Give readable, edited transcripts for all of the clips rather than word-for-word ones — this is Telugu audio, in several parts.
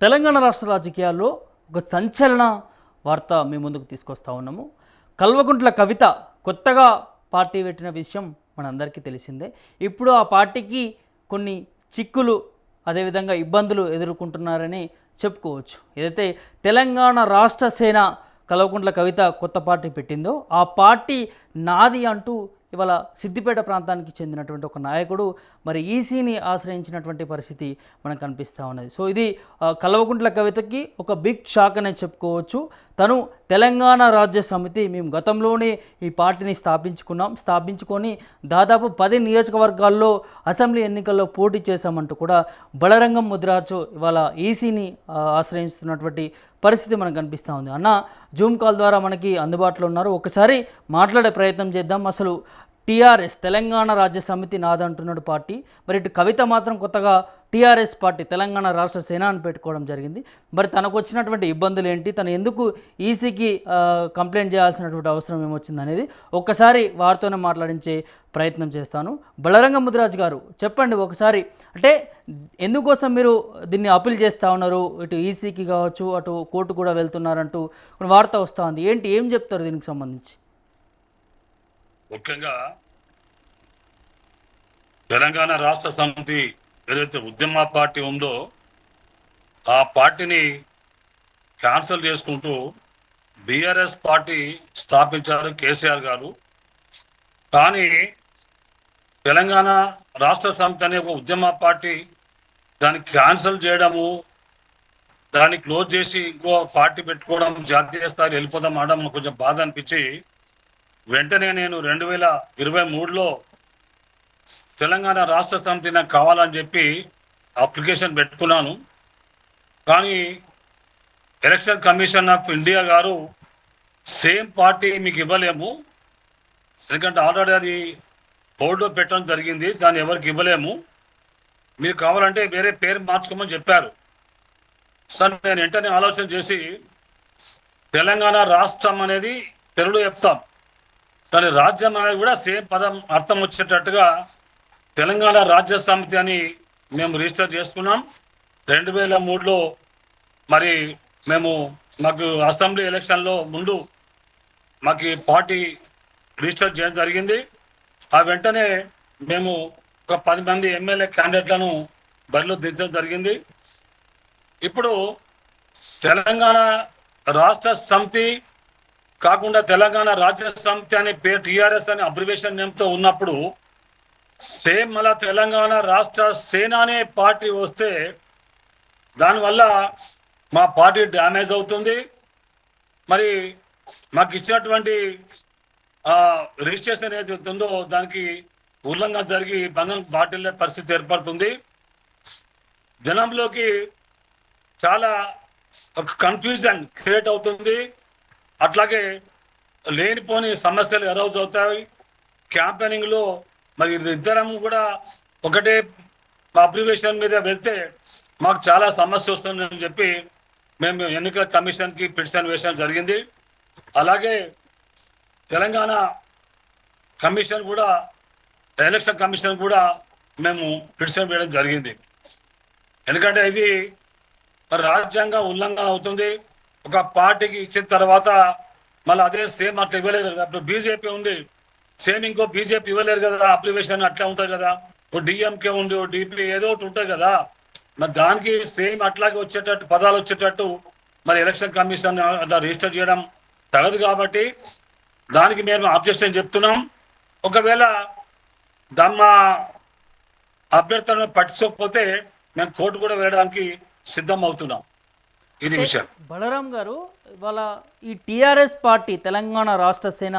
తెలంగాణ రాష్ట్ర రాజకీయాల్లో ఒక సంచలన వార్త మీ ముందుకు తీసుకొస్తా ఉన్నాము. కల్వకుంట్ల కవిత కొత్తగా పార్టీ పెట్టిన విషయం మనందరికీ తెలిసిందే. ఇప్పుడు ఆ పార్టీకి కొన్ని చిక్కులు అదేవిధంగా ఇబ్బందులు ఎదుర్కొంటున్నారని చెప్పుకోవచ్చు. ఏదైతే తెలంగాణ రాష్ట్ర సేన కల్వకుంట్ల కవిత కొత్త పార్టీ పెట్టిందో ఆ పార్టీ నాది అంటూ ఇవాళ సిద్దిపేట ప్రాంతానికి చెందినటువంటి ఒక నాయకుడు మరి ఈసీని ఆశ్రయించినటువంటి పరిస్థితి మనకు కనిపిస్తూ ఉన్నది. సో ఇది కల్వకుంట్ల కవితకి ఒక బిగ్ షాక్ అనే చెప్పుకోవచ్చు. తను తెలంగాణ రాజ్య సమితి మేము గతంలోనే ఈ పార్టీని స్థాపించుకొని దాదాపు 10 నియోజకవర్గాల్లో అసెంబ్లీ ఎన్నికల్లో పోటీ చేశామంటూ కూడా బలరంగం ముదిరాజు ఇవాళ ఈసీని ఆశ్రయిస్తున్నటువంటి పరిస్థితి మనకు కనిపిస్తూ ఉంది. అన్న జూమ్ కాల్ ద్వారా మనకి అందుబాటులో ఉన్నారు, ఒకసారి మాట్లాడే ప్రయత్నం చేద్దాం. అసలు టీఆర్ఎస్ తెలంగాణ రాజ్య సమితి నాదంటున్నాడు పార్టీ, మరి ఇటు కవిత మాత్రం కొత్తగా టీఆర్ఎస్ పార్టీ తెలంగాణ రాష్ట్ర సేన అని పెట్టుకోవడం జరిగింది. మరి తనకు వచ్చినటువంటి ఇబ్బందులు ఏంటి, తను ఎందుకు ఈసీకి కంప్లైంట్ చేయాల్సినటువంటి అవసరం ఏమొచ్చింది అనేది ఒక్కసారి వారితోనే మాట్లాడించే ప్రయత్నం చేస్తాను. బలరంగం ముదిరాజు గారు చెప్పండి ఒకసారి, అంటే ఎందుకోసం మీరు దీన్ని అప్పీల్ చేస్తూ ఉన్నారు, ఇటు ఈసీకి కావచ్చు అటు కోర్టు కూడా వెళ్తున్నారంటూ కొన్ని వార్త వస్తూ ఉంది, ఏంటి ఏం చెప్తారు దీనికి సంబంధించి? ముఖ్యంగా తెలంగాణ రాష్ట్ర సమితి ఏదైతే ఉద్యమ పార్టీ ఉందో ఆ పార్టీని క్యాన్సిల్ చేసుకుంటూ బీఆర్ఎస్ పార్టీ స్థాపించారు కేసీఆర్ గారు. కానీ తెలంగాణ రాష్ట్ర సమితి అనే ఒక ఉద్యమ పార్టీ దాన్ని క్యాన్సిల్ చేయడము, దాన్ని క్లోజ్ చేసి ఇంకో పార్టీ పెట్టుకోవడం, జాతీయ స్థాయిలో వెళ్ళిపోదాం అనడం కొంచెం బాధ అనిపించి వెంటనే నేను 2023లో తెలంగాణ రాష్ట్ర సమితి నాకు కావాలని చెప్పి అప్లికేషన్ పెట్టుకున్నాను. కానీ ఎలక్షన్ కమిషన్ ఆఫ్ ఇండియా గారు సేమ్ పార్టీ మీకు ఇవ్వలేము, ఎందుకంటే ఆల్రెడీ అది బోర్డులో పెట్టడం జరిగింది, దాన్ని ఎవరికి ఇవ్వలేము, మీరు కావాలంటే వేరే పేరు మార్చుకోమని చెప్పారు. సార్ నేను వెంటనే ఆలోచన చేసి తెలంగాణ రాష్ట్రం అనేది తెలుగులో చెప్తాం, కానీ రాజ్యం అనేది కూడా సేమ్ పదం అర్థం వచ్చేటట్టుగా తెలంగాణ రాజ్య సమితి అని మేము రిజిస్టర్ చేసుకున్నాం. 2003లో మరి మాకు అసెంబ్లీ ఎలక్షన్లో ముందు మాకు పార్టీ రిజిస్టర్ చేయడం జరిగింది. ఆ వెంటనే మేము ఒక 10 మంది ఎమ్మెల్యే క్యాండిడేట్లను బరిలో దించడం జరిగింది. ఇప్పుడు తెలంగాణ రాష్ట్ర సమితి కాకుండా తెలంగాణ రాజ్య సమితి అనే పేరు టీఆర్ఎస్ అనే అబ్రివేషన్ నేమ్తో ఉన్నప్పుడు సేమ్ మళ్ళా తెలంగాణ రాష్ట్ర సేన అనే పార్టీ వస్తే దానివల్ల మా పార్టీ డ్యామేజ్ అవుతుంది. మరి మాకు ఇచ్చినటువంటి రిజిస్ట్రేషన్ ఏదైతే ఉందో దానికి ఉల్లంఘన జరిగి భంగం బాటిల్లే పరిస్థితి ఏర్పడుతుంది. జనంలోకి చాలా ఒక కన్ఫ్యూజన్ క్రియేట్ అవుతుంది. అట్లాగే లేనిపోని సమస్యలు అరౌజ్ అవుతాయి. క్యాంపెయినింగ్లో మరి ఇద్దరం కూడా ఒకటే అబ్రివేషన్ మీద వెళ్తే మాకు చాలా సమస్య వస్తుందని చెప్పి మేము ఎన్నికల కమిషన్కి పిటిషన్ వేయడం జరిగింది. అలాగే తెలంగాణ కమిషన్ కూడా, ఎలక్షన్ కమిషన్ కూడా మేము పిటిషన్ వేయడం జరిగింది. ఎందుకంటే ఇది మరి రాజ్యాంగ ఉల్లంఘన అవుతుంది. ఒక పార్టీకి ఇచ్చిన తర్వాత మళ్ళీ అదే సేమ్ అట్లా ఇవ్వలేరు కదా. ఇప్పుడు బీజేపీ ఉంది, సేమ్ ఇంకో బీజేపీ ఇవ్వలేరు కదా, అప్లికేషన్ అట్లా ఉంటుంది కదా. ఓ డిఎంకే ఉంది, ఓ డిపి ఏదో ఒకటి ఉంటుంది కదా. మరి దానికి సేమ్ అట్లాగే వచ్చేటట్టు పదాలు వచ్చేటట్టు మరి ఎలక్షన్ కమిషన్ అట్లా రిజిస్టర్ చేయడం తగదు. కాబట్టి దానికి మేము అబ్జెక్షన్ చెప్తున్నాం. ఒకవేళ మా అభ్యర్థులను పట్టించకపోతే మేము కోర్టు కూడా వేయడానికి సిద్ధం అవుతున్నాం. ఇది విషయం. బలరాం గారు, ఇవాళ ఈ టీఆర్ఎస్ పార్టీ తెలంగాణ రాష్ట్ర సేన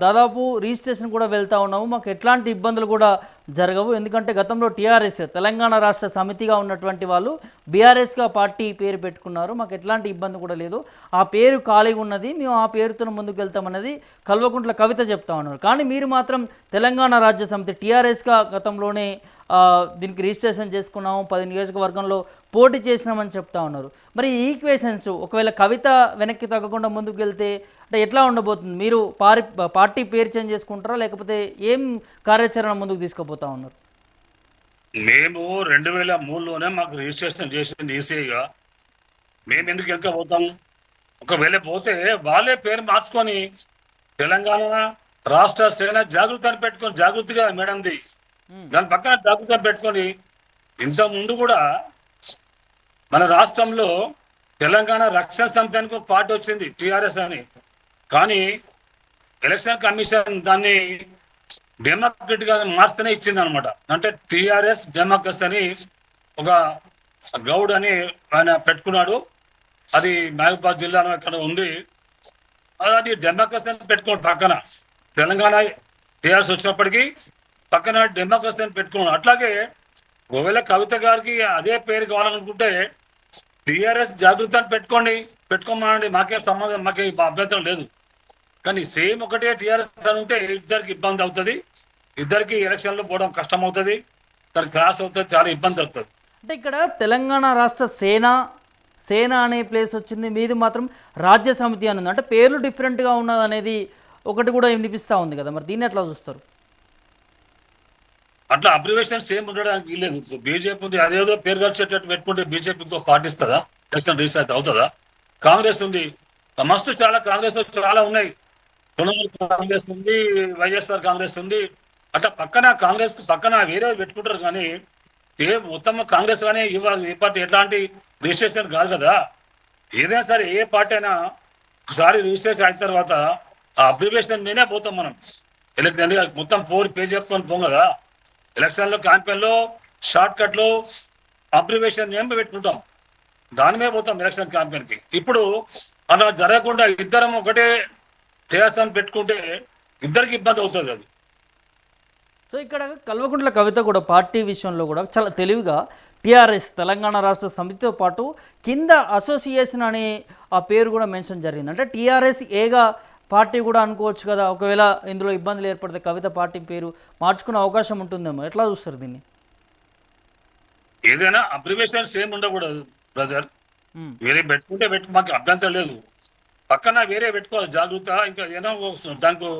దాదాపు రిజిస్ట్రేషన్ కూడా వెళ్తూ ఉన్నాము, మాకు ఎట్లాంటి ఇబ్బందులు కూడా జరగవు, ఎందుకంటే గతంలో టీఆర్ఎస్ తెలంగాణ రాష్ట్ర సమితిగా ఉన్నటువంటి వాళ్ళు బీఆర్ఎస్గా పార్టీ పేరు పెట్టుకున్నారు, మాకు ఎట్లాంటి ఇబ్బంది కూడా లేదు, ఆ పేరు ఖాళీగా ఉన్నది, మేము ఆ పేరుతో ముందుకు వెళ్తామన్నది కల్వకుంట్ల కవిత చెప్తా ఉన్నారు. కానీ మీరు మాత్రం తెలంగాణ రాజ్య సమితి టీఆర్ఎస్గా గతంలోనే దీనికి రిజిస్ట్రేషన్ చేసుకున్నాము, 10 నియోజకవర్గంలో పోటీ చేసినామని చెప్తా ఉన్నారు. మరి ఈ ఈక్వేషన్స్ ఒకవేళ కవిత వెనక్కి తగ్గకుండా ముందుకు వెళ్తే అంటే ఎట్లా ఉండబోతుంది? మీరు పార్టీ పేరు చేంజ్ చేసుకుంటారా, లేకపోతే ఏం కార్యాచరణ ముందుకు తీసుకుపోతా ఉన్నారు? మేము 2003లోనే మాకు రిజిస్ట్రేషన్ చేసింది ఈసీఐగా. మేము ఎందుకు వెనక పోతాం? ఒకవేళ పోతే వాళ్ళే పేరు మార్చుకొని తెలంగాణ రాష్ట్ర సేన జాగృతి అని పెట్టుకొని, జాగృతిగా మేడంది, దాని పక్కన జాగృతి అని పెట్టుకొని, ఇంత ముందు కూడా మన రాష్ట్రంలో తెలంగాణ రక్షణ సమితి అని ఒక పార్టీ వచ్చింది, టిఆర్ఎస్ అని. కానీ ఎలక్షన్ కమిషన్ దాన్ని డెమోక్రట్ గా మార్స్తేనే ఇచ్చింది అనమాట. అంటే టిఆర్ఎస్ డెమోక్రసీ అని ఒక గౌడ్ అని ఆయన పెట్టుకున్నాడు. అది మహబూబాద్ జిల్లాలో ఇక్కడ ఉంది. అది డెమోక్రసీ అని పెట్టుకోండి పక్కన. తెలంగాణ టిఆర్ఎస్ వచ్చినప్పటికీ పక్కన డెమోక్రసీ అని పెట్టుకున్నాడు. అట్లాగే ఒకవేళ కవిత గారికి అదే పేరు కావాలనుకుంటే టిఆర్ఎస్ జాగృతి అని పెట్టుకోమనండి, మాకేం సంబంధం, మాకే అభ్యంతరం లేదు. కానీ సేమ్ ఒకటే టిఆర్ఎస్ అని ఉంటే ఇద్దరికి ఇబ్బంది అవుతుంది, ఇద్దరికి ఎలక్షన్లో పోవడం కష్టం అవుతుంది, దానికి క్రాస్ అవుతుంది, చాలా ఇబ్బంది అవుతుంది. అంటే ఇక్కడ తెలంగాణ రాష్ట్ర సేన అనే ప్లేస్ వచ్చింది, మీది మాత్రం రాజ్య సమితి అని ఉంది. అంటే పేర్లు డిఫరెంట్గా ఉన్నది అనేది ఒకటి కూడా వినిపిస్తూ ఉంది కదా, మరి దీన్ని ఎట్లా చూస్తారు? అట్లా అబ్రివేషన్ సేమ్ ఉండడానికి వీలేదు. బీజేపీ ఉంది, అదేదో పేరు కలిసేటట్టు పెట్టుకుంటే బీజేపీతో పాటిస్తుందా? ఎలక్షన్ రీసెట్ అవుతుందా? కాంగ్రెస్ ఉంది, మస్తు చాలా కాంగ్రెస్ చాలా ఉన్నాయి. తృణమూల్ కాంగ్రెస్ ఉంది, వైఎస్ఆర్ కాంగ్రెస్ ఉంది. అట్లా పక్కన కాంగ్రెస్ పక్కన వేరే పెట్టుకుంటారు. కానీ మొత్తం కాంగ్రెస్ కానీ ఏ పార్టీ ఎట్లాంటి రిజిస్ట్రేషన్ కాదు కదా. ఏదైనా సరే ఏ పార్టీ అయినా ఒకసారి రిజిస్ట్రేషన్ అయిన తర్వాత ఆ అబ్రివేషన్ మీదే పోతాం మనం. ఎలక్షన్ మొత్తం 4 పేజ్ చెప్పుకొని పోం కదా. ఎలక్షన్లో క్యాంపెయిన్లో షార్ట్ కట్లో అబ్రివేషన్ ఏం పెట్టుకుంటాం, దాని మీద పోతాం ఎలక్షన్ క్యాంపెయిన్కి. ఇప్పుడు అలా జరగకుండా ఇద్దరం ఒకటే చేస్తాను పెట్టుకుంటే ఇద్దరికి ఇబ్బంది అవుతుంది అది. సో ఇక్కడ కల్వకుంట్ల కవిత కూడా పార్టీ విషయంలో కూడా చాలా తెలివిగా టీఆర్ఎస్ తెలంగాణ రాష్ట్ర సమితితో పాటు కింద అసోసియేషన్ అనే ఆ పేరు కూడా మెన్షన్ జరిగింది. అంటే టీఆర్ఎస్ ఏగా పార్టీ కూడా అనుకోవచ్చు కదా, ఒకవేళ ఇందులో ఇబ్బందులు ఏర్పడితే కవిత పార్టీ పేరు మార్చుకునే అవకాశం ఉంటుందేమో, ఎట్లా చూస్తారు దీన్ని? ఏదైనా అబ్రివేషన్ సేమ్ ఉండకూడదు బ్రదర్. వేరే పెట్టుకుంటే మాకు అభ్యంతరం లేదు, పక్కన వేరే పెట్టుకోవాలి జాగ్రత్త. ఇంకా ఏదో దానికి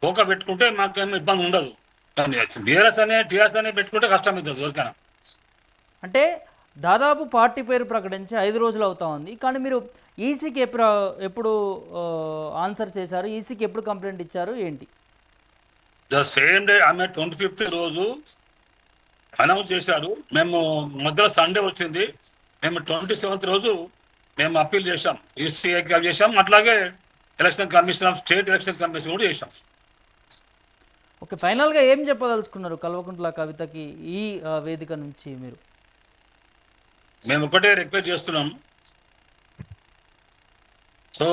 పోక పెట్టుకుంటే మాకేమో ఇబ్బంది ఉండదు. బీఆర్ఎస్ అనే టీఆర్ఎస్ అనే పెట్టుకుంటే కష్టం అవుతుంది ఎవరికైనా. అంటే దాదాపు పార్టీ పేరు ప్రకటించి 5 రోజులు అవుతా ఉంది, కానీ మీరు ఈసీకి ఎప్పుడు ఆన్సర్ చేశారు? ఈసీకి ఎప్పుడు కంప్లైంట్ ఇచ్చారు ఏంటి? ద సేమ్ డే ఆమె 25th రోజు అనౌన్స్ చేశారు. మేము మధ్యలో సండే వచ్చింది, మేము 27th రోజు మేము అప్పీల్ చేశాం, ఈసీఐకి చేశాం. అట్లాగే election commission of state election commission కూడా చేశాం. ఓకే, ఫైనల్గా ఏం చెప్పదలుచుకున్నారు కల్వకుంట్ల కవితకి ఈ వేదిక నుంచి మీరు? మేము ఒకటే రిక్వెస్ట్ చేస్తున్నాం. సో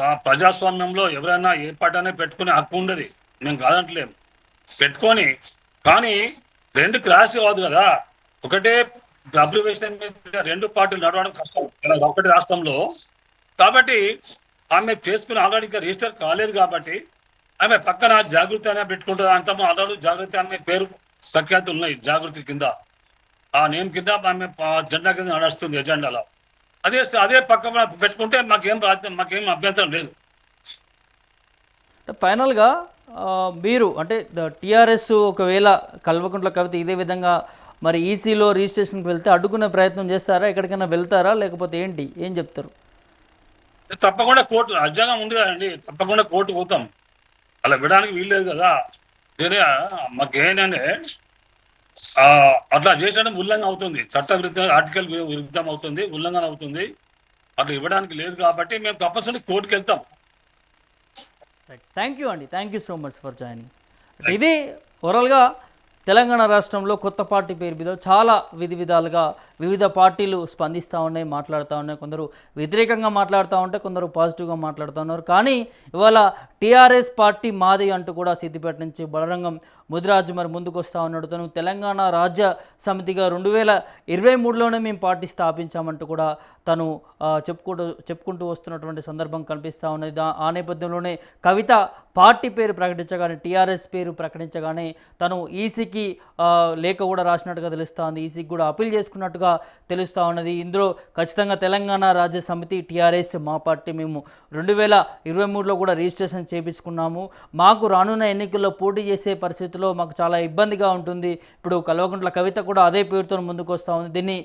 ఆ ప్రజాస్వామ్యంలో ఎవరైనా ఏ పార్టీ పెట్టుకునే హక్కు ఉండదు, మేము కాదంటలేము, పెట్టుకొని. కానీ 2 క్లాస్ కాదు కదా, ఒకటే అబ్రివేషన్ మీద 2 పార్టీలు నడవడం కష్టం ఒకటి రాష్ట్రంలో. కాబట్టి ఆమె చేసుకుని ఆల్రెడీ ఇంకా రిజిస్టర్ కాలేదు కాబట్టి ఆమె పక్కన జాగృతి అనే పెట్టుకుంటుంది. అంతమో ఆల్రెడీ జాగృతి అనే పేరు ప్రఖ్యాతులు ఉన్నాయి జాగృతి కింద, ఆ నేమ్ కింద ఆమె జెండా కింద నడుస్తుంది ఎజెండాలో. అదే పక్కన పెట్టుకుంటే మాకేం అభ్యంతరం లేదు. ఫైనల్గా మీరు అంటే టీఆర్ఎస్ ఒకవేళ కల్వకుంట్ల కవిత ఇదే విధంగా మరి ఈసీలో రిజిస్ట్రేషన్కి వెళ్తే అడ్డుకునే ప్రయత్నం చేస్తారా, ఎక్కడికైనా వెళ్తారా, లేకపోతే ఏంటి ఏం చెప్తారు? తప్పకుండా కోర్టు రాజ్యాంగం ఉంది కదండి, తప్పకుండా కోర్టు పోతాం. అలా వినడానికి వీల్లేదు కదా. మాకేంటంటే అట్లా చేసడం ఉల్లంఘన అవుతుంది, చట్ట విరుద్ధం, ఆర్టికల్ విరుద్ధం అవుతుంది, ఉల్లంఘన అవుతుంది. అట్లా ఇవ్వడానికి లేదు కాబట్టి మేము తప్పనిసరి కోర్టుకు వెళ్తాం. థ్యాంక్ యూ అండి, thank you so much for joining. ఇది ఓవరాల్గా తెలంగాణ రాష్ట్రంలో కొత్త పార్టీ పేరు మీద చాలా విధాలుగా వివిధ పార్టీలు స్పందిస్తూ ఉన్నాయి, మాట్లాడుతూ ఉన్నాయి. కొందరు వ్యతిరేకంగా మాట్లాడుతూ ఉంటే కొందరు పాజిటివ్గా మాట్లాడుతూ ఉన్నారు. కానీ ఇవాళ టీఆర్ఎస్ పార్టీ మాది అంటూ కూడా సిద్దిపేట నుంచి బలరంగం ముదిరాజు మరి ముందుకు వస్తూ ఉన్నాడు. తను తెలంగాణ రాజ్య సమితిగా 2023లోనే మేము పార్టీ స్థాపించామంటూ కూడా తను చెప్పుకుంటూ వస్తున్నటువంటి సందర్భం కనిపిస్తూ ఉన్నది. ఆ నేపథ్యంలోనే కవిత పార్టీ పేరు ప్రకటించగానే, టీఆర్ఎస్ పేరు ప్రకటించగానే తను ఈసీకి లేఖ కూడా రాసినట్టుగా తెలుస్తోంది, ఈసీకి కూడా అప్పీల్ చేసుకున్నట్టుగా తెలుస్తూ ఉన్నది. ఇందులో ఖచ్చితంగా తెలంగాణ రాజ్య సమితి టీఆర్ఎస్ మా పార్టీ, మేము 2023లో కూడా రిజిస్ట్రేషన్ చేపించుకున్నాము, మాకు రానున్న ఎన్నికల్లో పోటీ చేసే పరిస్థితిలో మాకు చాలా ఇబ్బందిగా ఉంటుంది. ఇప్పుడు కల్వకుంట్ల కవిత కూడా అదే పేరుతో ముందుకు వస్తూ ఉంది. దీన్ని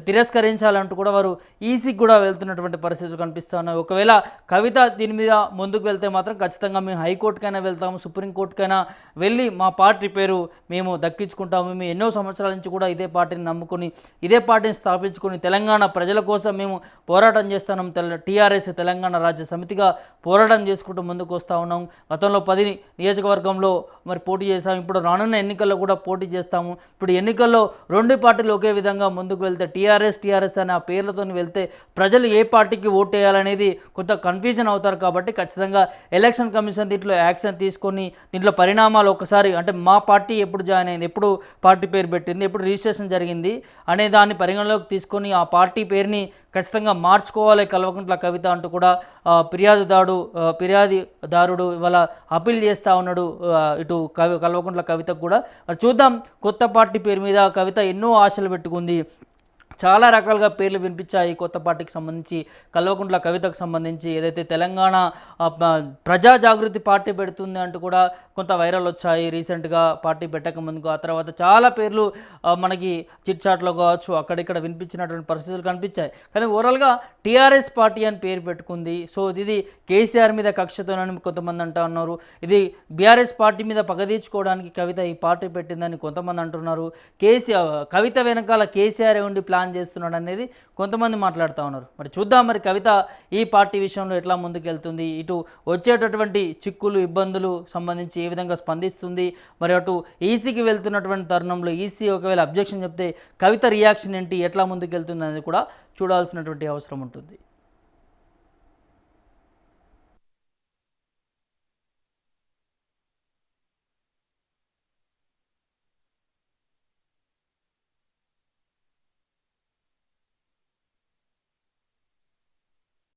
తిరస్కరించాలంటూ కూడా వారు ఈసీకి కూడా వెళ్తున్నటువంటి పరిస్థితులు కనిపిస్తూ ఉన్నాయి. ఒకవేళ కవిత దీని మీద ముందుకు వెళ్తే మాత్రం ఖచ్చితంగా మేము హైకోర్టుకైనా వెళ్తాము, సుప్రీంకోర్టుకైనా వెళ్ళి మా పార్టీ పేరు మేము దక్కించుకుంటాము. మేము ఎన్నో సంవత్సరాల నుంచి కూడా ఇదే పార్టీని నమ్ముకొని ఇదే పార్టీని స్థాపించుకొని తెలంగాణ ప్రజల కోసం మేము పోరాటం చేస్తున్నాం. టీఆర్ఎస్ తెలంగాణ రాజ్య సమితిగా పోరాటం చేసుకుంటూ ముందుకు వస్తూ ఉన్నాం. గతంలో 10 నియోజకవర్గంలో మరి పోటీ చేస్తాము, ఇప్పుడు రానున్న ఎన్నికల్లో కూడా పోటీ చేస్తాము. ఇప్పుడు ఎన్నికల్లో 2 పార్టీలు ఒకే విధంగా ముందుకు వెళ్తే టీఆర్ఎస్ అనే ఆ పేర్లతో వెళ్తే ప్రజలు ఏ పార్టీకి ఓటు వేయాలనేది కొంత కన్ఫ్యూజన్ అవుతారు. కాబట్టి ఖచ్చితంగా ఎలక్షన్ కమిషన్ దీంట్లో యాక్షన్ తీసుకొని దీంట్లో పరిణామాలు ఒకసారి అంటే మా పార్టీ ఎప్పుడు జాయిన్ అయింది, ఎప్పుడు పార్టీ పేరు పెట్టింది, ఎప్పుడు రిజిస్ట్రేషన్ జరిగింది అనే దాన్ని పరిగణలోకి తీసుకొని ఆ పార్టీ పేరుని ఖచ్చితంగా మార్చుకోవాలి కల్వకుంట్ల కవిత అంటూ కూడా ఫిర్యాదుదారుడు ఇవాళ అప్పీల్ చేస్తూ ఉన్నాడు ఇటు కల్వకుంట్ల కవితకు కూడా. మరి చూద్దాం, కొత్త పార్టీ పేరు మీద కవిత ఎన్నో ఆశలు పెట్టుకుంది. చాలా రకాలుగా పేర్లు వినిపించాయి కొత్త పార్టీకి సంబంధించి, కల్వకుంట్ల కవితకు సంబంధించి. ఏదైతే తెలంగాణ ప్రజా జాగృతి పార్టీ పెడుతుంది అంటూ కూడా కొంత వైరల్ వచ్చాయి రీసెంట్గా పార్టీ పెట్టక ముందుకు. ఆ తర్వాత చాలా పేర్లు మనకి చిట్ చాట్లో కావచ్చు అక్కడిక్కడ వినిపించినటువంటి పరిస్థితులు కనిపించాయి. కానీ ఓవరాల్గా టీఆర్ఎస్ పార్టీ అని పేరు పెట్టుకుంది. సో ఇది కేసీఆర్ మీద కక్షతోనని కొంతమంది అంటూ ఉన్నారు. ఇది బీఆర్ఎస్ పార్టీ మీద పగ తీర్చుకోవడానికి కవిత ఈ పార్టీ పెట్టిందని కొంతమంది అంటున్నారు. కవిత వెనకాల కేసీఆర్ ఉండి ప్లాన్ చేస్తున్నాడు అనేది కొంతమంది మాట్లాడుతూ ఉన్నారు. మరి చూద్దాం, మరి కవిత ఈ పార్టీ విషయంలో ఎట్లా ముందుకెళ్తుంది, ఇటు వచ్చేటటువంటి చిక్కులు ఇబ్బందులు సంబంధించి ఏ విధంగా స్పందిస్తుంది, మరి అటు ఈసీకి వెళ్తున్నటువంటి తరుణంలో ఈసీ ఒకవేళ అబ్జెక్షన్ చెప్తే కవిత రియాక్షన్ ఏంటి, ఎట్లా ముందుకెళ్తుంది అనేది కూడా చూడాల్సినటువంటి అవసరం ఉంటుంది.